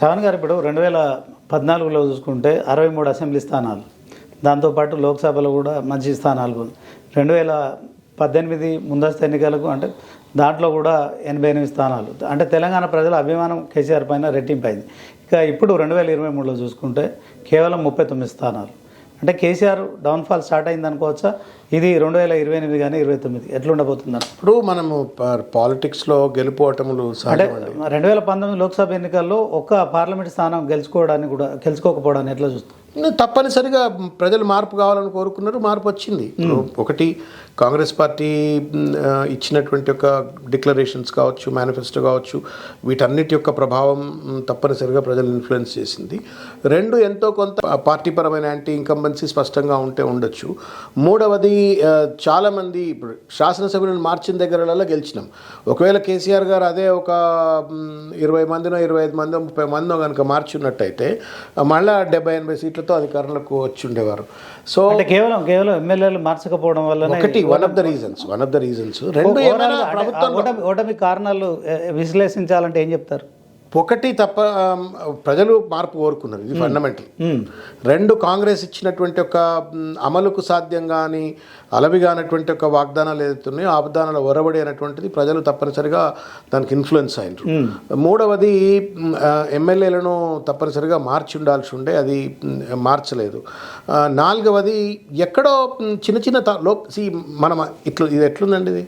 శ్రావణ్ గారు ఇప్పుడు 2014లో చూసుకుంటే 63 అసెంబ్లీ స్థానాలు, దాంతోపాటు లోక్సభలో కూడా మంచి స్థానాలు. 2018 ముందస్తు ఎన్నికలకు అంటే దాంట్లో కూడా 88 స్థానాలు. అంటే తెలంగాణ ప్రజల అభిమానం కేసీఆర్ పైన రెట్టింపైంది. ఇక ఇప్పుడు 2023లో చూసుకుంటే కేవలం 39 స్థానాలు. అంటే కేసీఆర్ డౌన్ఫాల్ స్టార్ట్ అయింది అనుకోవచ్చా? ఇది 2028 కానీ 29 ఎట్లుండబోతుందని ఇప్పుడు మనము పాలిటిక్స్లో గెలుపోవటములు అంటే 2019 లోక్సభ ఎన్నికల్లో ఒక్క పార్లమెంట్ స్థానం గెలుచుకోకపోవడాన్ని ఎట్లా చూస్తాం? తప్పనిసరిగా ప్రజలు మార్పు కావాలని కోరుకున్నారు, మార్పు వచ్చింది. ఒకటి కాంగ్రెస్ పార్టీ ఇచ్చినటువంటి ఒక డిక్లరేషన్స్ కావచ్చు, మేనిఫెస్టో కావచ్చు, వీటన్నిటి యొక్క ప్రభావం తప్పనిసరిగా ప్రజలు ఇన్ఫ్లుయెన్స్ చేసింది. రెండు, ఎంతో కొంత పార్టీ పరమైన యాంటీ ఇన్కంబెన్సీ స్పష్టంగా ఉండొచ్చు. మూడవది, చాలామంది ఇప్పుడు శాసనసభ్యులను మార్చిన దగ్గరలలో గెలిచినాం. ఒకవేళ కేసీఆర్ గారు అదే ఒక 20 మందినో 25 మందో 30 మందో కనుక మార్చున్నట్టయితే మళ్ళీ 70-80 సీట్లతో అధికారంలోకి వచ్చి ఉండేవారు. సో అంటే కేవలం ఎమ్మెల్యేలు మార్చకపోవడం వల్ల ఒకటి వన్ ఆఫ్ ద రీజన్స్. రెండు, ఓటమి కారణాలు విశ్లేషించాలంటే ఏం చెప్తారు? ఒకటి, ప్రజలు మార్పు కోరుకున్నారు, ఇది ఫండమెంటల్. రెండు, కాంగ్రెస్ ఇచ్చినటువంటి ఒక అమలుకు సాధ్యం కానీ అలవిగానటువంటి ఒక వాగ్దానాలు ఏదైతున్నాయో ఆ వాగ్దానాల ఒరబడి అనేటువంటిది ప్రజలు తప్పనిసరిగా దానికి ఇన్ఫ్లుయెన్స్ అయినరు. మూడవది, ఎమ్మెల్యేలను తప్పనిసరిగా మార్చి ఉండాల్సి ఉండే, అది మార్చలేదు. నాలుగవది, ఎక్కడో చిన్న మనం ఇది ఎట్లుందండి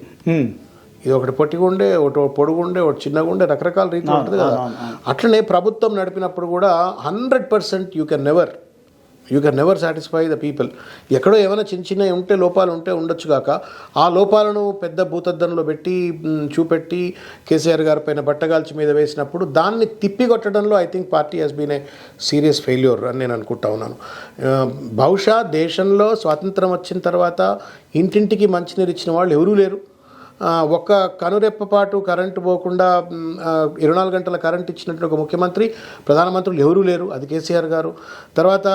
ఇది ఒకటి పొట్టిగుండే, ఒకటి పొడుగుండే, ఒకటి చిన్నగుండే, రకరకాల రీతిలో ఉంటుంది కదా. అట్లనే ప్రభుత్వం నడిపినప్పుడు కూడా 100% you can never satisfy the people. ఎక్కడో ఏమైనా చిన్న లోపాలు ఉంటే ఉండొచ్చు కాక ఆ లోపాలను పెద్ద భూతద్దంలో చూపెట్టి కేసీఆర్ గారి పైన బట్టగాల్చి మీద వేసినప్పుడు దాన్ని తిప్పికొట్టడంలో I think party has been a serious failure అని నేను అనుకుంటా ఉన్నాను. బహుశా దేశంలో స్వాతంత్రం వచ్చిన తర్వాత ఇంటింటికి మంచినీరు ఇచ్చిన వాళ్ళు ఎవరూ లేరు. ఒక్క కనురెప్పపాటు కరెంటు పోకుండా 24 గంటల కరెంట్ ఇచ్చినట్టు ఒక ముఖ్యమంత్రి, ప్రధానమంత్రులు ఎవరూ లేరు. అది కేసీఆర్ గారు. తర్వాత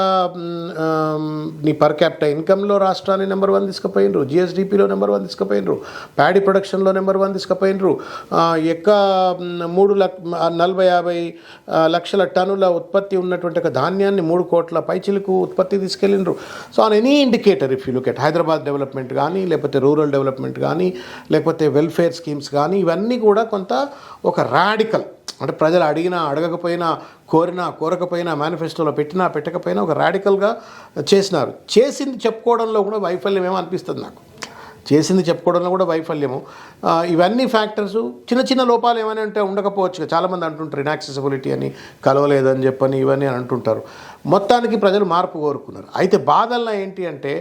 నీ పర్ క్యాపిటల్ ఇన్కంలో రాష్ట్రాన్ని నెంబర్ 1 తీసుకుపోయినరు, జిఎస్డిపిలో నెంబర్ 1 తీసుకుపోయినరు, ప్యాడీ ప్రొడక్షన్లో నెంబర్ 1 తీసుకుపోయినరు, 340-50 లక్షల టన్నుల ఉత్పత్తి ఉన్నటువంటి ఒక ధాన్యాన్ని 3 కోట్ల పైచిలకు ఉత్పత్తి తీసుకెళ్ళినరు. So on any indicator if you look at Hyderabad development కానీ, లేకపోతే రూరల్ డెవలప్మెంట్ కానీ, లేకపోతే వెల్ఫేర్ స్కీమ్స్ కానీ, ఇవన్నీ కూడా కొంత ఒక రాడికల్, అంటే ప్రజలు అడిగినా అడగకపోయినా, కోరకపోయినా, మేనిఫెస్టోలో పెట్టకపోయినా ఒక రాడికల్గా చేసినారు. చేసింది చెప్పుకోవడంలో కూడా వైఫల్యం ఏమో అనిపిస్తుంది నాకు. ఇవన్నీ ఫ్యాక్టర్స్. చిన్న లోపాలు ఏమైనా ఉంటే ఉండకపోవచ్చు. చాలామంది అంటుంటారు ఇన్యాక్సెసిబిలిటీ అని, కలవలేదని చెప్పని, ఇవన్నీ అని అంటుంటారు. మొత్తానికి ప్రజలు మార్పు కోరుకున్నారు. అయితే బాధల్లో ఏంటి అంటే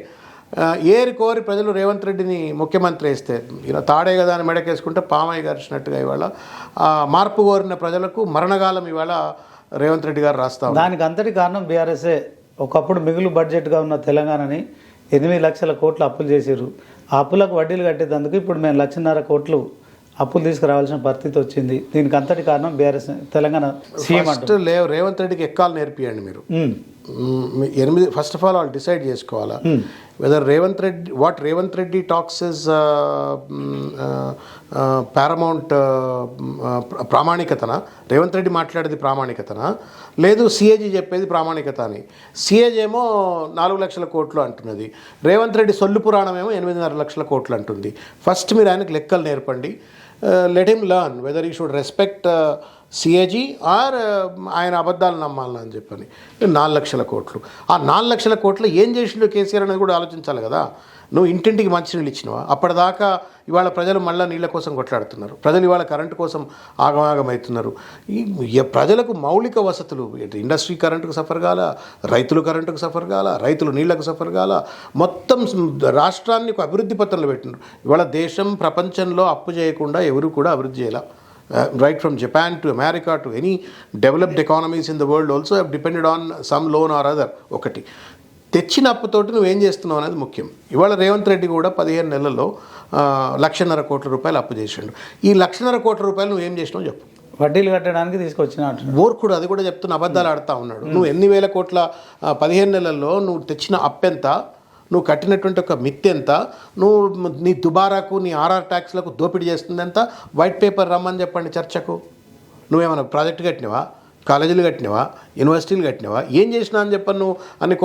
కోరి ప్రజలు రేవంత్ రెడ్డిని ముఖ్యమంత్రి వేస్తే ఇలా తాడే కదా అని మెడకేసుకుంటే పామయ్య గారిచ్చినట్టుగా ఇవాళ మార్పు కోరిన ప్రజలకు మరణగాలం ఇవాళ రేవంత్ రెడ్డి గారు రాస్తా. దానికి అంతటి కారణం బీఆర్ఎస్ఏ. ఒకప్పుడు మిగులు బడ్జెట్గా ఉన్న తెలంగాణని 8 లక్షల కోట్లు అప్పులు చేసారు. ఆ అప్పులకు వడ్డీలు కట్టేందుకు ఇప్పుడు మేము 1,50,000 కోట్లు అప్పులు తీసుకురావాల్సిన పరిస్థితి వచ్చింది. దీనికి అంతటి కారణం బీఆర్ఎస్ తెలంగాణ సీఎం. రేవంత్ రెడ్డికి ఎక్కాలు నేర్పియండి మీరు. ఫస్ట్ ఆఫ్ ఆల్ డిసైడ్ చేసుకోవాలా whether Revanth Reddy talks is paramount ప్రామాణికతనా, రేవంత్ రెడ్డి మాట్లాడేది ప్రామాణికతనా, లేదు సిఏజీ చెప్పేది ప్రామాణికత అని. సిఏజీ ఏమో 4 లక్షల కోట్లు అంటున్నది, రేవంత్ రెడ్డి సొల్లు పురాణం ఏమో 8.5 లక్షల కోట్లు అంటుంది. ఫస్ట్ మీరు ఆయనకు లెక్కలు నేర్పండి. Let him learn whether you should respect CAG or ఆయన అబద్ధాలు నమ్మాలని చెప్పని. 4 లక్షల కోట్లు, ఆ 4 లక్షల కోట్లు ఏం చేసిండో కేసీఆర్ అనేది కూడా ఆలోచించాలి కదా. నువ్వు ఇంటింటికి మంచినీళ్ళు ఇచ్చినావా? అప్పటిదాకా ఇవాళ ప్రజలు మళ్ళీ నీళ్ళ కోసం కొట్లాడుతున్నారు, ప్రజలు ఇవాళ కరెంటు కోసం ఆగమాగమవుతున్నారు. ఈ ప్రజలకు మౌలిక వసతులు, ఇండస్ట్రీ కరెంటుకు సఫర్ కాల, రైతులు కరెంటుకు సఫర్ కాల, రైతులు నీళ్లకు సఫర్ కాల, మొత్తం రాష్ట్రాన్ని ఒక అభివృద్ధి పత్రంలో పెట్టినారు. ఇవాళ దేశం ప్రపంచంలో అప్పు చేయకుండా ఎవరు కూడా అభివృద్ధి చేయాల. Right from Japan to America to any developed economies in the world also have depended on some loan or other. ఒకటి తెచ్చిన అప్పుతోటి నువ్వేం చేస్తున్నావు అనేది ముఖ్యం. ఇవాళ రేవంత్ రెడ్డి కూడా 15 నెలల్లో 1,50,000 కోట్ల రూపాయలు అప్పు చేసిండు. ఈ 1,50,000 కోట్ల రూపాయలు నువ్వేం చేసినావు చెప్పు. వడ్డీలు కట్టడానికి తీసుకొచ్చిన మూర్ఖుడు, అది కూడా చెప్తున్న అబద్ధాలు ఆడుతూ ఉన్నాడు. నువ్వు ఎన్ని వేల కోట్ల 15 నెలల్లో నువ్వు తెచ్చిన అప్పెంత, నువ్వు కట్టినటువంటి ఒక మిత్తి ఎంత, నువ్వు నీ దుబారాకు, నీ ఆర్ఆర్ ట్యాక్స్లకు దోపిడీ చేస్తుంది ఎంత? వైట్ పేపర్ రమ్మని చెప్పండి చర్చకు. నువ్వేమన్నా ప్రాజెక్ట్ కట్టినవా? కాలేజీలు కట్టినవా, యూనివర్సిటీలు కట్టినవా, ఏం చేసినా అని చెప్పను నువ్వు అన్ని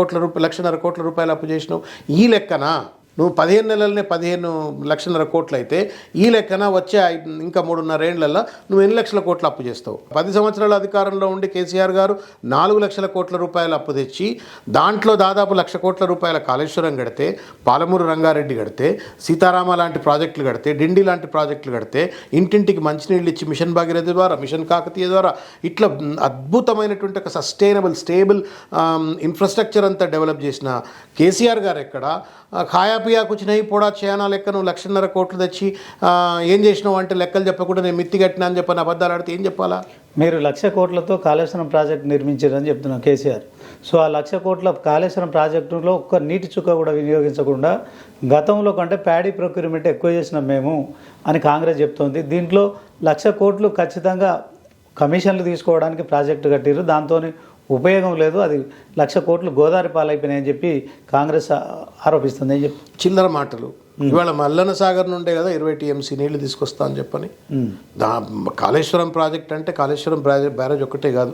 లక్షన్నర కోట్ల రూపాయలు అప్పు చేసినావు. ఈ లెక్కన నువ్వు 15 నెలలనే 15,00,000 కోట్లు అయితే ఈ లెక్కన వచ్చే ఇంకా 3.5 ఏళ్లలో నువ్వు ఎన్ని లక్షల కోట్లు అప్పు చేస్తావు? 10 సంవత్సరాల అధికారంలో ఉండి కేసీఆర్ గారు 4 లక్షల కోట్ల రూపాయలు అప్పు తెచ్చి దాంట్లో దాదాపు 1,00,000 కోట్ల రూపాయల కాళేశ్వరం కడితే, పాలమూరు రంగారెడ్డి కడితే, సీతారామ లాంటి ప్రాజెక్టులు కడితే, డిండి లాంటి ప్రాజెక్టులు కడితే, ఇంటింటికి మంచినీళ్ళు ఇచ్చి మిషన్ భాగీరథి ద్వారా, మిషన్ కాకతీయ ద్వారా ఇట్లా అద్భుతమైనటువంటి ఒక సస్టైనబుల్ స్టేబుల్ ఇన్ఫ్రాస్ట్రక్చర్ అంతా డెవలప్ చేసిన కేసీఆర్ గారు ఎక్కడ ఖాయాపియా కూర్చున్నాయి పోడా చేయనా లెక్క నువ్వు 1,00,000 కోట్లు తెచ్చి ఏం చేసినావు అంటే లెక్కలు చెప్పకుండా నేను మిత్తి కట్టినా అని చెప్పని అబద్ధాలు ఆడితే ఏం చెప్పాలా? మీరు 1,00,000 కోట్లతో కాళేశ్వరం ప్రాజెక్టు నిర్మించారని చెప్తున్నాను కేసీఆర్. సో ఆ 1,00,000 కోట్ల కాళేశ్వరం ప్రాజెక్టులో ఒక్క నీటి చుక్క కూడా వినియోగించకుండా గతంలో కంటే ప్యాడీ ప్రొక్యూర్మెంట్ ఎక్కువ చేసినాం మేము అని కాంగ్రెస్ చెప్తోంది. దీంట్లో 1,00,000 కోట్లు ఖచ్చితంగా కమిషన్లు తీసుకోవడానికి ప్రాజెక్టు కట్టిరు, దాంతో ఉపయోగం లేదు, అది 1,00,000 కోట్లు గోదావరి పాలైపోయినాయని చెప్పి కాంగ్రెస్ ఆరోపిస్తుంది అని చెప్పి చిల్లర మాటలు. ఇవాళ మల్లన్న సాగర్ నుండే కదా 20 TMC నీళ్లు తీసుకొస్తా అని చెప్పని. కాళేశ్వరం ప్రాజెక్ట్ అంటే కాళేశ్వరం బ్యారేజ్ ఒక్కటే కాదు,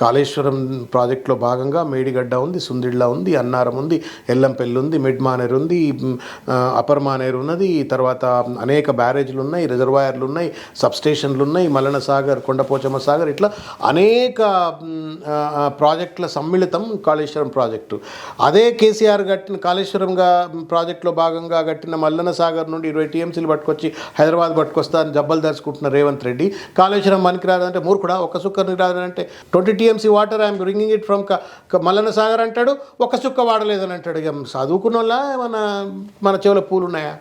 కాళేశ్వరం ప్రాజెక్టులో భాగంగా మేడిగడ్డ ఉంది, సుందిళ్ళ ఉంది, అన్నారం ఉంది, ఎల్లంపల్లి ఉంది, మిడ్ మానేరు ఉంది, అప్పర్ మానేరు ఉన్నది, తర్వాత అనేక బ్యారేజ్లు ఉన్నాయి, రిజర్వాయర్లు ఉన్నాయి, సబ్స్టేషన్లు ఉన్నాయి, మల్లన్న సాగర్, కొండపోచమ్మ సాగర్, ఇట్లా అనేక ప్రాజెక్టుల సమ్మిళితం కాళేశ్వరం ప్రాజెక్టు. అదే కేసీఆర్ కట్టిన కాళేశ్వరంగా ప్రాజెక్టులో భాగంగా కట్టిన మల్లన్న సాగర్ నుండి 20 TMCలు పట్టుకొచ్చి హైదరాబాద్ పట్టుకొస్తా అని జబ్బలు దరుచుకుంటున్న రేవంత్ రెడ్డి కాళేశ్వరం మనకి రాదంటే మూర్ఖుడా, ఒక్క సుక్కని రాదంటే 20 TMC water I'm bringing it from Mallanna Sagar అంటాడు, ఒక్క సుక్క వాడలేదని అంటాడు. ఇక చదువుకున్న వాళ్ళ మన చెవుల పూలు ఉన్నాయా?